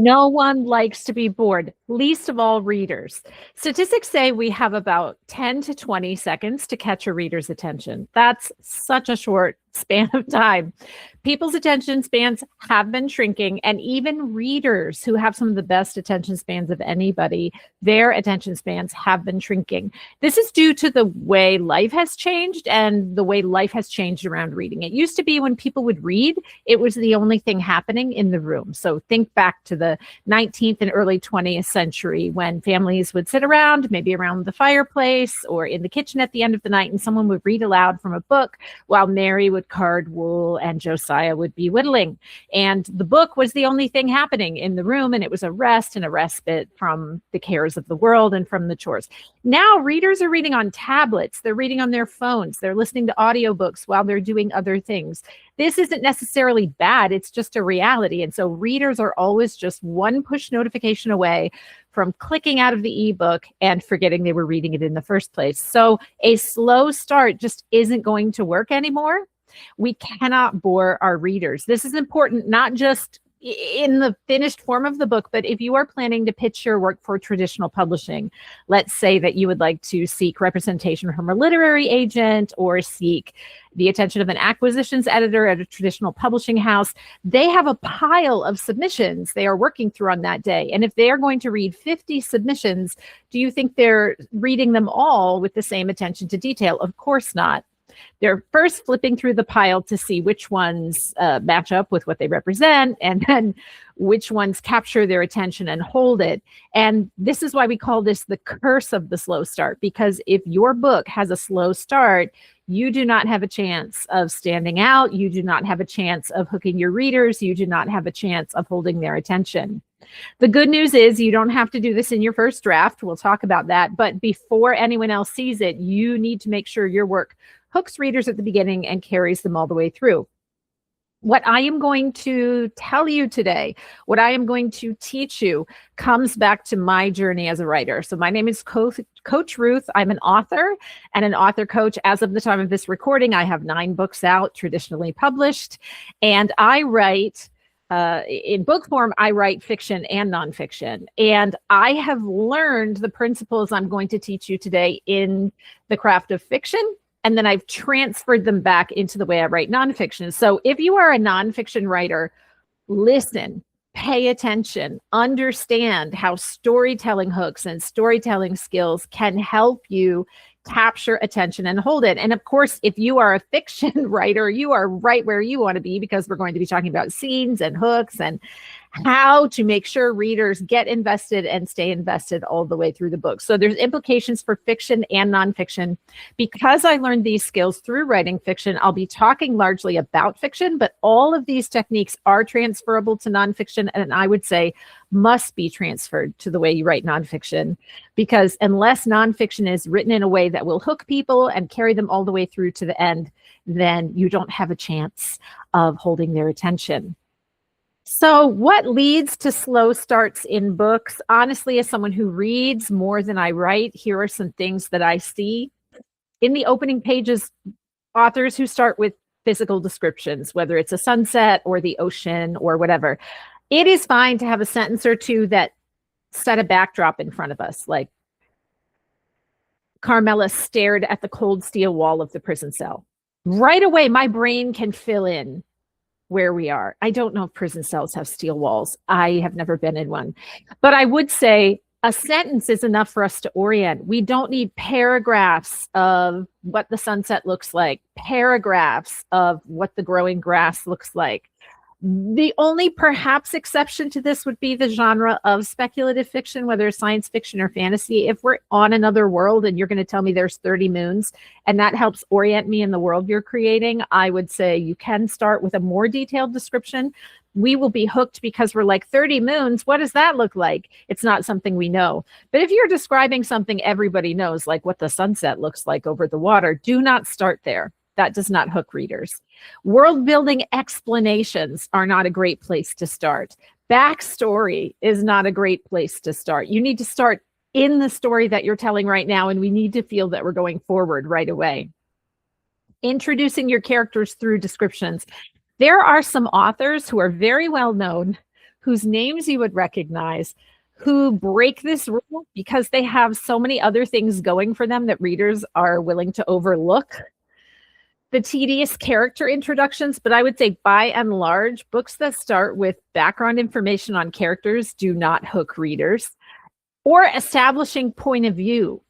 No one likes to be bored, least of all readers. Statistics say we have about 10 to 20 seconds to catch a reader's attention. That's such a short span of time. People's attention spans have been shrinking, and even readers who have some of the best attention spans of anybody, their attention spans have been shrinking. This is due to the way life has changed and the way life has changed around reading. It used to be when people would read, it was the only thing happening in the room. So think back to the 19th and early 20th century when families would sit around, maybe around the fireplace or in the kitchen at the end of the night, and someone would read aloud from a book while Mary would card wool and Josiah would be whittling. And the book was the only thing happening in the room, and it was a rest and a respite from the cares of the world and from the chores. Now readers are reading on tablets, they're reading on their phones, they're listening to audiobooks while they're doing other things. This isn't necessarily bad, it's just a reality. And so readers are always just one push notification away from clicking out of the ebook and forgetting they were reading it in the first place. So a slow start just isn't going to work anymore. We cannot bore our readers. This is important, not just in the finished form of the book, but if you are planning to pitch your work for traditional publishing, let's say that you would like to seek representation from a literary agent or seek the attention of an acquisitions editor at a traditional publishing house, they have a pile of submissions they are working through on that day. And if they are going to read 50 submissions, do you think they're reading them all with the same attention to detail? Of course not. They're first flipping through the pile to see which ones match up with what they represent, and then which ones capture their attention and hold it. And this is why we call this the curse of the slow start, because if your book has a slow start, you do not have a chance of standing out. You do not have a chance of hooking your readers. You do not have a chance of holding their attention. The good news is you don't have to do this in your first draft. We'll talk about that. But before anyone else sees it, you need to make sure your work hooks readers at the beginning and carries them all the way through. What I am going to tell you today, what I am going to teach you, comes back to my journey as a writer. So my name is Coach Ruth. I'm an author and an author coach. As of the time of this recording, I have 9 books out, traditionally published, and I write in book form. I write fiction and nonfiction. And I have learned the principles I'm going to teach you today in the craft of fiction, and then I've transferred them back into the way I write nonfiction. So if you are a nonfiction writer, listen, pay attention, understand how storytelling hooks and storytelling skills can help you capture attention and hold it. And of course, if you are a fiction writer, you are right where you want to be, because we're going to be talking about scenes and hooks and how to make sure readers get invested and stay invested all the way through the book. So there's implications for fiction and nonfiction. Because I learned these skills through writing fiction, I'll be talking largely about fiction, but all of these techniques are transferable to nonfiction, and I would say must be transferred to the way you write nonfiction, because unless nonfiction is written in a way that will hook people and carry them all the way through to the end, then you don't have a chance of holding their attention. So what leads to slow starts in books? Honestly, as someone who reads more than I write, here are some things that I see. In the opening pages, authors who start with physical descriptions, whether it's a sunset or the ocean or whatever, it is fine to have a sentence or two that set a backdrop in front of us, like Carmela stared at the cold steel wall of the prison cell. Right away, my brain can fill in where we are. I don't know if prison cells have steel walls. I have never been in one. But I would say a sentence is enough for us to orient. We don't need paragraphs of what the sunset looks like, paragraphs of what the growing grass looks like. The only perhaps exception to this would be the genre of speculative fiction, whether it's science fiction or fantasy. If we're on another world and you're going to tell me there's 30 moons and that helps orient me in the world you're creating, I would say you can start with a more detailed description. We will be hooked because we're like, 30 moons, what does that look like? It's not something we know. But if you're describing something everybody knows, like what the sunset looks like over the water, do not start there. That does not hook readers. World building explanations are not a great place to start. Backstory is not a great place to start. You need to start in the story that you're telling right now, and we need to feel that we're going forward right away. Introducing your characters through descriptions. There are some authors who are very well known whose names you would recognize, who break this rule because they have so many other things going for them that readers are willing to overlook. The tedious character introductions, but I would say by and large, books that start with background information on characters do not hook readers, or establishing point of view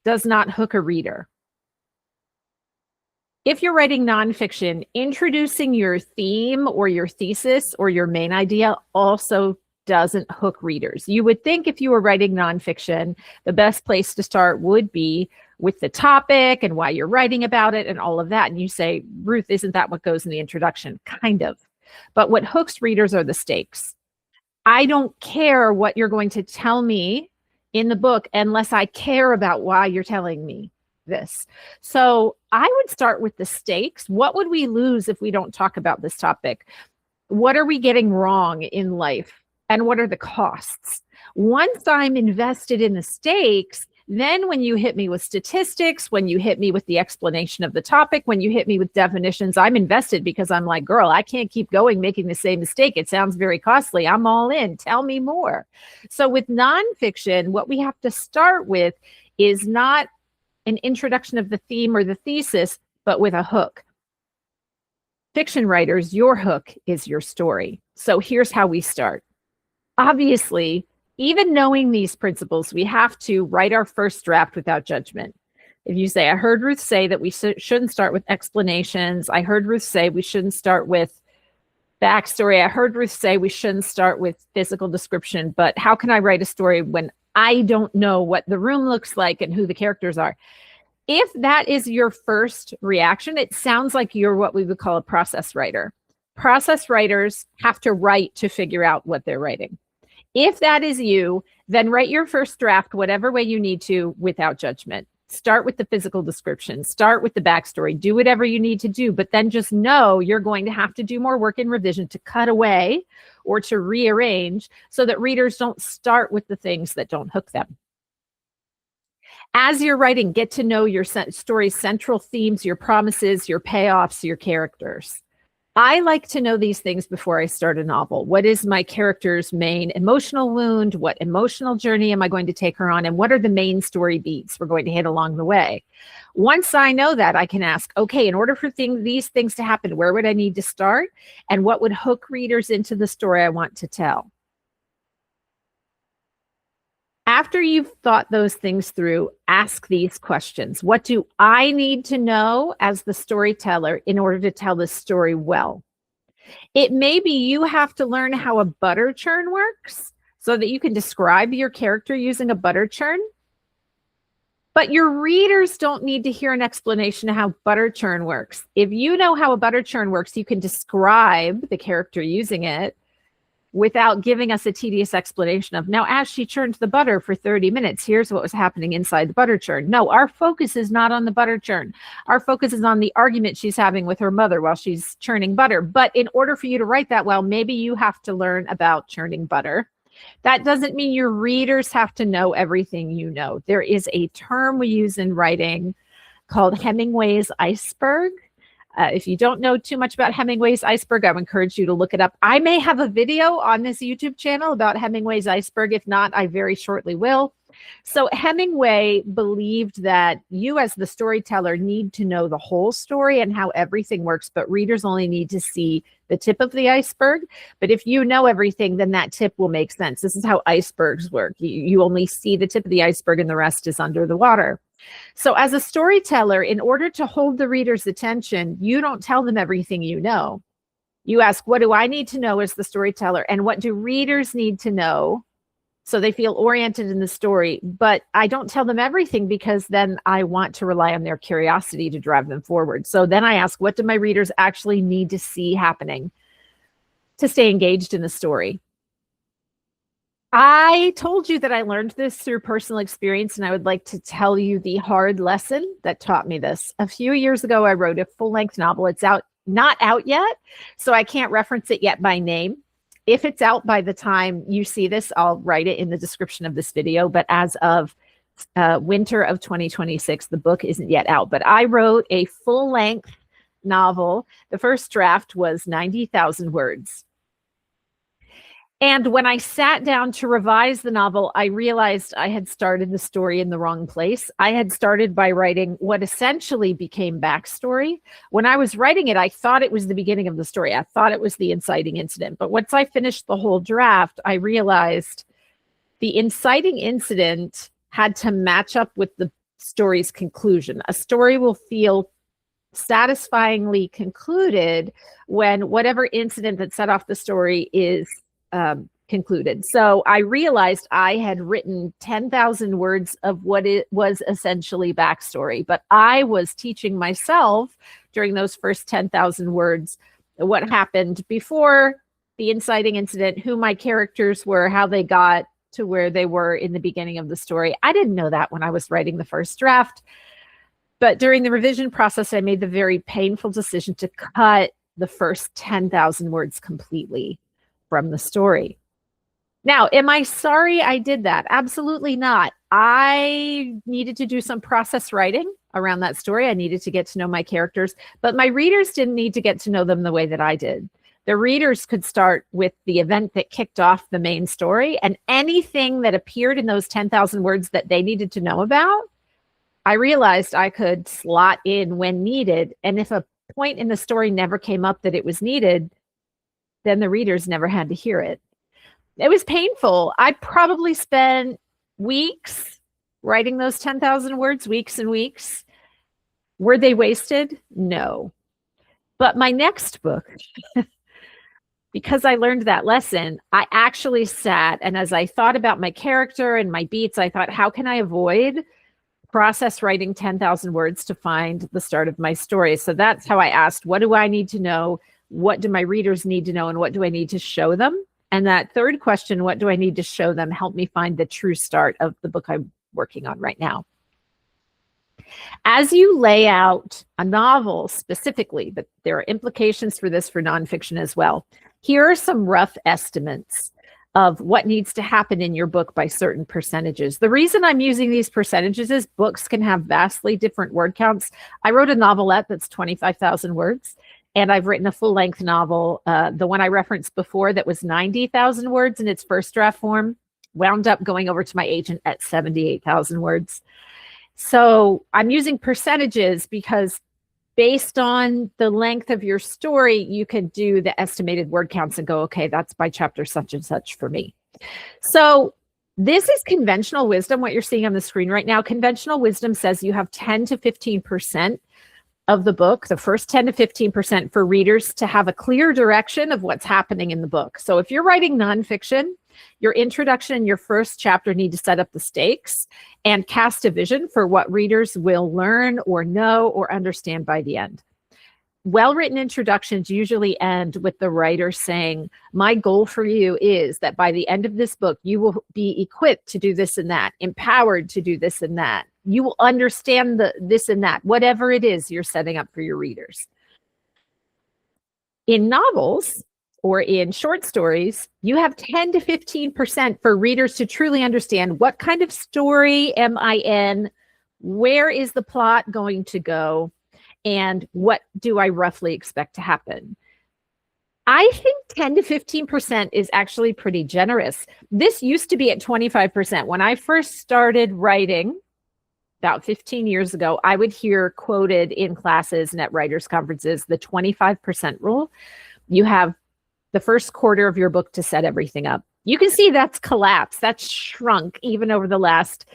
does not hook a reader. If you're writing nonfiction, introducing your theme or your thesis or your main idea also doesn't hook readers. You would think if you were writing nonfiction, the best place to start would be with the topic and why you're writing about it and all of that. And you say, Ruth, isn't that what goes in the introduction? Kind of. But what hooks readers are the stakes. I don't care what you're going to tell me in the book unless I care about why you're telling me this. So I would start with the stakes. What would we lose if we don't talk about this topic? What are we getting wrong in life? And what are the costs? Once I'm invested in the stakes, then when you hit me with statistics, when you hit me with the explanation of the topic, when you hit me with definitions, I'm invested because I'm like, girl, I can't keep going making the same mistake. It sounds very costly. I'm all in. Tell me more. So with nonfiction, what we have to start with is not an introduction of the theme or the thesis, but with a hook. Fiction writers, your hook is your story. So here's how we start. Obviously, even knowing these principles, we have to write our first draft without judgment. If you say, I heard Ruth say that we shouldn't start with explanations. I heard Ruth say we shouldn't start with backstory. I heard Ruth say we shouldn't start with physical description, but how can I write a story when I don't know what the room looks like and who the characters are? If that is your first reaction, it sounds like you're what we would call a process writer. Process writers have to write to figure out what they're writing. If that is you, then write your first draft whatever way you need to without judgment. Start with the physical description, start with the backstory, do whatever you need to do, but then just know you're going to have to do more work in revision to cut away or to rearrange so that readers don't start with the things that don't hook them. As you're writing, get to know your story's central themes, your promises, your payoffs, your characters. I like to know these things before I start a novel. What is my character's main emotional wound? What emotional journey am I going to take her on? And what are the main story beats we're going to hit along the way? Once I know that, I can ask, okay, in order for these things to happen, where would I need to start? And what would hook readers into the story I want to tell? After you've thought those things through, ask these questions. What do I need to know as the storyteller in order to tell this story well? It may be you have to learn how a butter churn works so that you can describe your character using a butter churn. But your readers don't need to hear an explanation of how butter churn works. If you know how a butter churn works, you can describe the character using it without giving us a tedious explanation of, now, as she churned the butter for 30 minutes, here's what was happening inside the butter churn. No, our focus is not on the butter churn. Our focus is on the argument she's having with her mother while she's churning butter. But in order for you to write that well, maybe you have to learn about churning butter. That doesn't mean your readers have to know everything you know. There is a term we use in writing called Hemingway's iceberg. If you don't know too much about Hemingway's iceberg, I would encourage you to look it up. I may have a video on this YouTube channel about Hemingway's iceberg. If not, I very shortly will. So Hemingway believed that you as the storyteller need to know the whole story and how everything works, but readers only need to see the tip of the iceberg. But if you know everything, then that tip will make sense. This is how icebergs work. You only see the tip of the iceberg and the rest is under the water. So as a storyteller, in order to hold the reader's attention, you don't tell them everything you know. You ask, what do I need to know as the storyteller? And what do readers need to know so they feel oriented in the story? But I don't tell them everything because then I want to rely on their curiosity to drive them forward. So then I ask, what do my readers actually need to see happening to stay engaged in the story? I told you that I learned this through personal experience, and I would like to tell you the hard lesson that taught me this. A few years ago, I wrote a full-length novel. It's not out yet, so I can't reference it yet by name. If it's out by the time you see this, I'll write it in the description of this video. But as of winter of 2026, the book isn't yet out. But I wrote a full-length novel. The first draft was 90,000 words. And when I sat down to revise the novel, I realized I had started the story in the wrong place. I had started by writing what essentially became backstory. When I was writing it, I thought it was the beginning of the story. I thought it was the inciting incident. But once I finished the whole draft, I realized the inciting incident had to match up with the story's conclusion. A story will feel satisfyingly concluded when whatever incident that set off the story is concluded. So I realized I had written 10,000 words of what it was essentially backstory, but I was teaching myself during those first 10,000 words what happened before the inciting incident, who my characters were, how they got to where they were in the beginning of the story. I didn't know that when I was writing the first draft, but during the revision process, I made the very painful decision to cut the first 10,000 words completely from the story. Now, am I sorry I did that? Absolutely not. I needed to do some process writing around that story. I needed to get to know my characters, but my readers didn't need to get to know them the way that I did. The readers could start with the event that kicked off the main story, and anything that appeared in those 10,000 words that they needed to know about, I realized I could slot in when needed. And if a point in the story never came up that it was needed, then the readers never had to hear it. It was painful. I probably spent weeks writing those 10,000 words, weeks and weeks. Were they wasted? No. But my next book, because I learned that lesson, I actually sat, and as I thought about my character and my beats, I thought, how can I avoid process writing 10,000 words to find the start of my story? So that's how I asked, what do I need to know? What do my readers need to know? And what do I need to show them? And that third question, what do I need to show them, helped me find the true start of the book I'm working on right now. As you lay out a novel specifically, but there are implications for this for nonfiction as well, here are some rough estimates of what needs to happen in your book by certain percentages. The reason I'm using these percentages is books can have vastly different word counts. I wrote a novelette that's 25,000 words. And I've written a full-length novel. The one I referenced before that was 90,000 words in its first draft form wound up going over to my agent at 78,000 words. So I'm using percentages because based on the length of your story, you can do the estimated word counts and go, okay, that's by chapter such and such for me. So this is conventional wisdom, what you're seeing on the screen right now. Conventional wisdom says you have 10 to 15% of the book, the first 10 to 15% for readers to have a clear direction of what's happening in the book. So if you're writing nonfiction, your introduction and your first chapter need to set up the stakes and cast a vision for what readers will learn or know or understand by the end. Well-written introductions usually end with the writer saying, my goal for you is that by the end of this book, you will be equipped to do this and that, empowered to do this and that. You will understand this and that, whatever it is you're setting up for your readers. In novels or in short stories, you have 10 to 15% for readers to truly understand what kind of story am I in, where is the plot going to go, and what do I roughly expect to happen. I think 10 to 15% is actually pretty generous. This used to be at 25%. When I first started writing, about 15 years ago, I would hear quoted in classes and at writers' conferences, the 25% rule. You have the first quarter of your book to set everything up. You can see that's collapsed. That's shrunk even over the last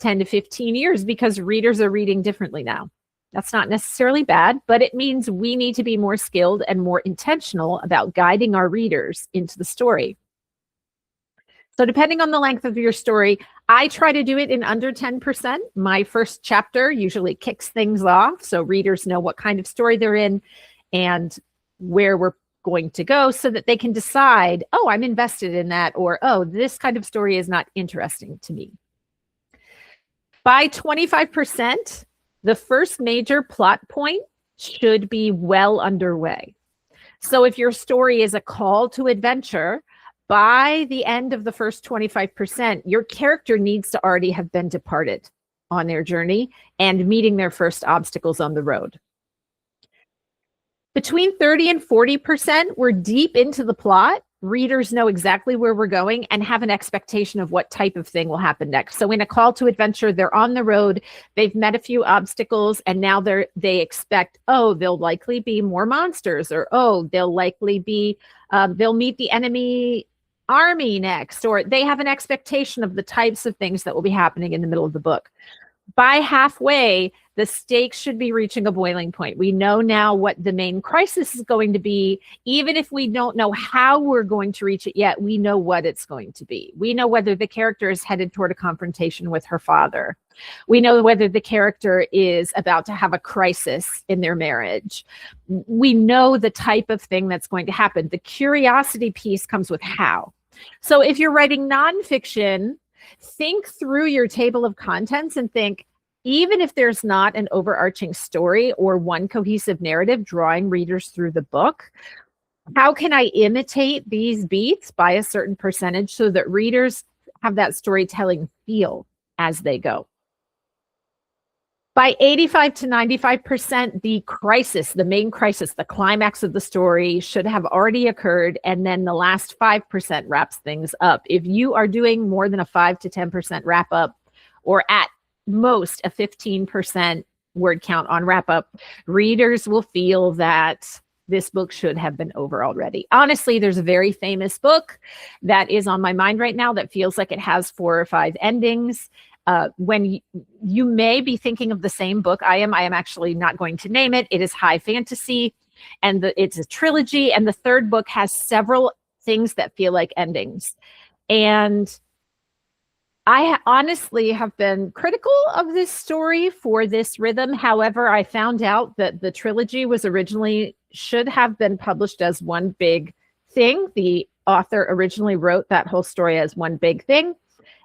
10 to 15 years because readers are reading differently now. That's not necessarily bad, but it means we need to be more skilled and more intentional about guiding our readers into the story. So depending on the length of your story, I try to do it in under 10%. My first chapter usually kicks things off, so readers know what kind of story they're in and where we're going to go so that they can decide, oh, I'm invested in that, or, oh, this kind of story is not interesting to me. By 25%, the first major plot point should be well underway. So if your story is a call to adventure, by the end of the first 25%, your character needs to already have been departed on their journey and meeting their first obstacles on the road. Between 30 and 40%, we're deep into the plot. readers know exactly where we're going and have an expectation of what type of thing will happen next. So in a call to adventure, they're on the road, they've met a few obstacles, and now they expect, oh, there'll likely be more monsters, or oh, they'll likely be they'll meet the enemy army next, or they have an expectation of the types of things that will be happening in the middle of the book. By halfway, the stakes should be reaching a boiling point. We know now what the main crisis is going to be. Even if we don't know how we're going to reach it yet, we know what it's going to be. We know whether the character is headed toward a confrontation with her father. We know whether the character is about to have a crisis in their marriage. We know the type of thing that's going to happen. The curiosity piece comes with how. So if you're writing nonfiction, think through your table of contents and think, even if there's not an overarching story or one cohesive narrative drawing readers through the book, how can I imitate these beats by a certain percentage so that readers have that storytelling feel as they go? By 85 to 95%, the crisis, the main crisis, the climax of the story should have already occurred, and then the last 5% wraps things up. If you are doing more than a 5 to 10% wrap up, or at most a 15% word count on wrap up, readers will feel that this book should have been over already. Honestly, there's a very famous book that is on my mind right now that feels like it has 4 or 5 endings. When you may be thinking of the same book I am actually not going to name it. It is high fantasy, and it's a trilogy, and the third book has several things that feel like endings. And I honestly have been critical of this story for this rhythm. However, I found out that the trilogy was originally should have been published as one big thing. The author originally wrote that whole story as one big thing.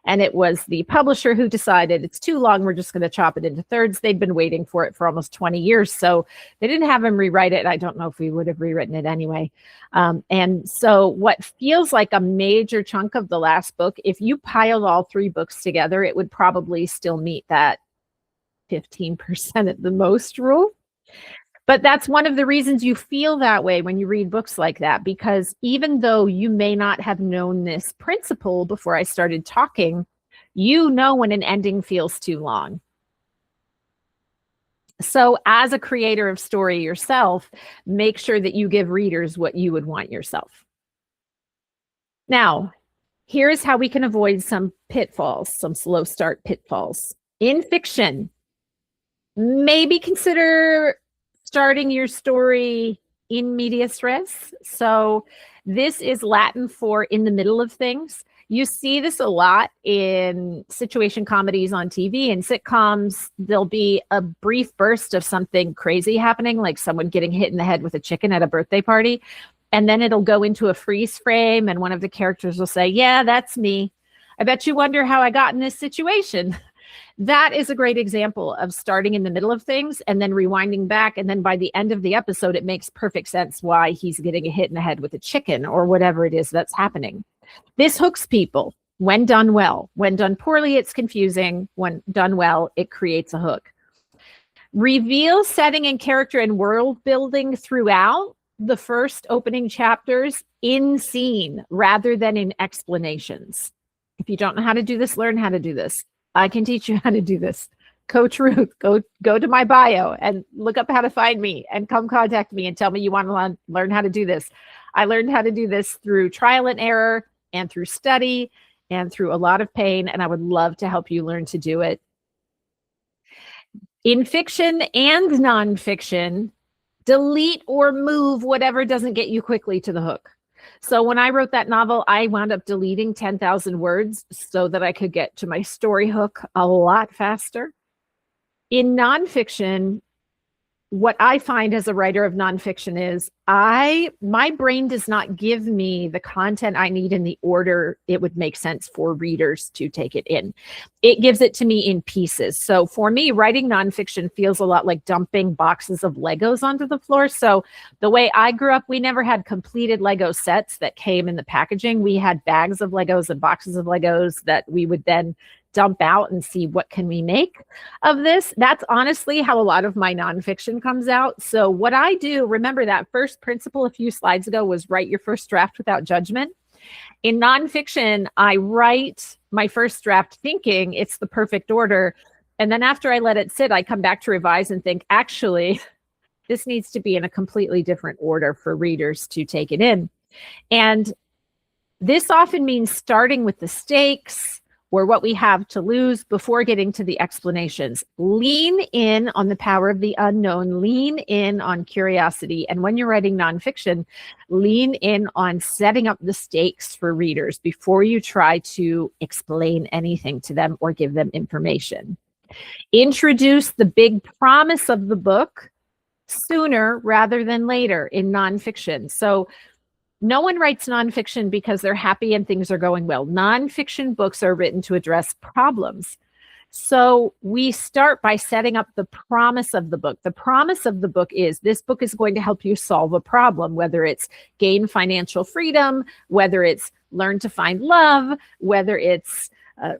And it was the publisher who decided it's too long, we're just going to chop it into thirds. They'd been waiting for it for almost 20 years. So they didn't have him rewrite it. I don't know if we would have rewritten it anyway. And so what feels like a major chunk of the last book, if you piled all 3 books together, it would probably still meet that 15% at the most rule. But that's one of the reasons you feel that way when you read books like that, because even though you may not have known this principle before I started talking, you know when an ending feels too long. So as a creator of story yourself, make sure that you give readers what you would want yourself. Now, here's how we can avoid some pitfalls, some slow start pitfalls. In fiction, maybe consider starting your story in medias res. So this is Latin for in the middle of things. You see this a lot in situation comedies on TV and sitcoms. There'll be a brief burst of something crazy happening, like someone getting hit in the head with a chicken at a birthday party. And then it'll go into a freeze frame and one of the characters will say, yeah, that's me. I bet you wonder how I got in this situation. That is a great example of starting in the middle of things and then rewinding back. And then by the end of the episode, it makes perfect sense why he's getting a hit in the head with a chicken or whatever it is that's happening. This hooks people when done well. When done poorly, it's confusing. When done well, it creates a hook. Reveal setting and character and world building throughout the first opening chapters in scene rather than in explanations. If you don't know how to do this, learn how to do this. I can teach you how to do this. Coach Ruth, go to my bio and look up how to find me and come contact me and tell me you want to learn how to do this. I learned how to do this through trial and error and through study and through a lot of pain, and I would love to help you learn to do it. In fiction and nonfiction, delete or move whatever doesn't get you quickly to the hook. So when I wrote that novel, I wound up deleting 10,000 words so that I could get to my story hook a lot faster. In nonfiction, what I find as a writer of nonfiction is my brain does not give me the content I need in the order it would make sense for readers to take it in. It gives it to me in pieces. So for me, writing nonfiction feels a lot like dumping boxes of Legos onto the floor. So the way I grew up, we never had completed Lego sets that came in the packaging. We had bags of Legos and boxes of Legos that we would then dump out and see what can we make of this. That's honestly how a lot of my nonfiction comes out. So what I do, remember that first principle a few slides ago was write your first draft without judgment. In nonfiction, I write my first draft thinking it's the perfect order. And then after I let it sit, I come back to revise and think, actually, this needs to be in a completely different order for readers to take it in. And this often means starting with the stakes or what we have to lose before getting to the explanations. Lean in on the power of the unknown, lean in on curiosity. And when you're writing nonfiction, lean in on setting up the stakes for readers before you try to explain anything to them or give them information. Introduce the big promise of the book sooner rather than later in nonfiction. So no one writes nonfiction because they're happy and things are going well. Nonfiction books are written to address problems. So we start by setting up the promise of the book. The promise of the book is this book is going to help you solve a problem, whether it's gain financial freedom, whether it's learn to find love, whether it's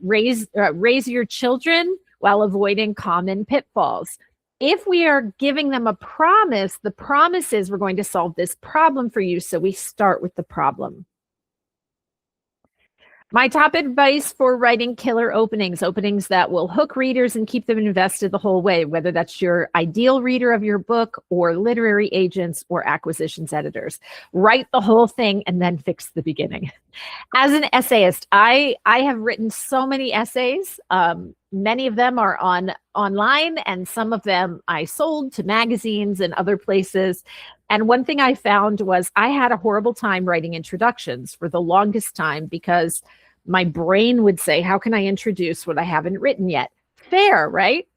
raise your children while avoiding common pitfalls. If we are giving them a promise, the promise is we're going to solve this problem for you. So we start with the problem. My top advice for writing killer openings that will hook readers and keep them invested the whole way, whether that's your ideal reader of your book or literary agents or acquisitions editors. Write the whole thing and then fix the beginning. As an essayist, I have written so many essays. Many of them are online, and some of them I sold to magazines and other places. And one thing I found was I had a horrible time writing introductions for the longest time because my brain would say, how can I introduce what I haven't written yet? Fair, right?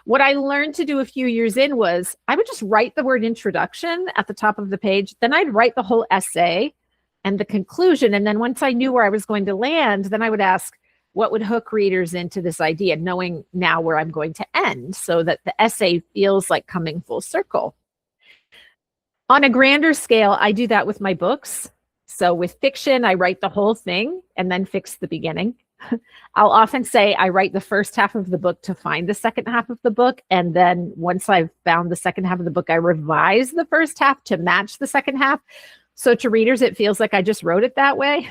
What I learned to do a few years in was I would just write the word introduction at the top of the page. Then I'd write the whole essay and the conclusion. And then once I knew where I was going to land, then I would ask, what would hook readers into this idea, knowing now where I'm going to end so that the essay feels like coming full circle. On a grander scale, I do that with my books. So with fiction, I write the whole thing and then fix the beginning. I'll often say I write the first half of the book to find the second half of the book. And then once I've found the second half of the book, I revise the first half to match the second half. So to readers, it feels like I just wrote it that way.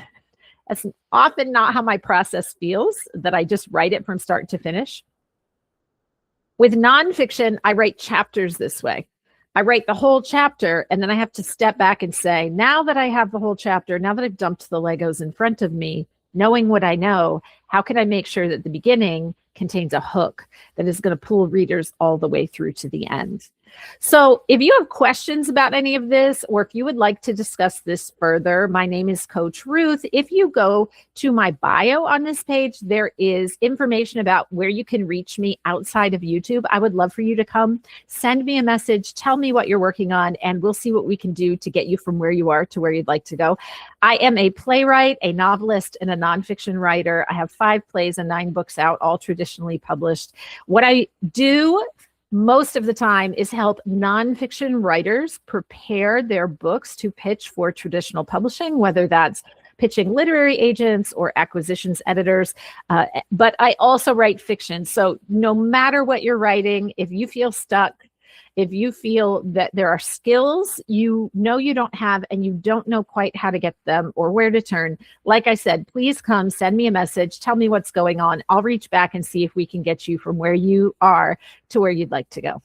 That's often not how my process feels, that I just write it from start to finish. With nonfiction, I write chapters this way. I write the whole chapter, and then I have to step back and say, now that I have the whole chapter, now that I've dumped the Legos in front of me, knowing what I know, how can I make sure that the beginning contains a hook that is going to pull readers all the way through to the end? So if you have questions about any of this, or if you would like to discuss this further, my name is Coach Ruth. If you go to my bio on this page, there is information about where you can reach me outside of YouTube. I would love for you to come, send me a message, tell me what you're working on, and we'll see what we can do to get you from where you are to where you'd like to go. I am a playwright, a novelist, and a nonfiction writer. I have 5 plays and 9 books out, all traditionally published. What I do most of the time is help nonfiction writers prepare their books to pitch for traditional publishing, whether that's pitching literary agents or acquisitions editors. But I also write fiction. So no matter what you're writing, if you feel stuck, if you feel that there are skills you know you don't have and you don't know quite how to get them or where to turn, like I said, please come send me a message, tell me what's going on. I'll reach back and see if we can get you from where you are to where you'd like to go.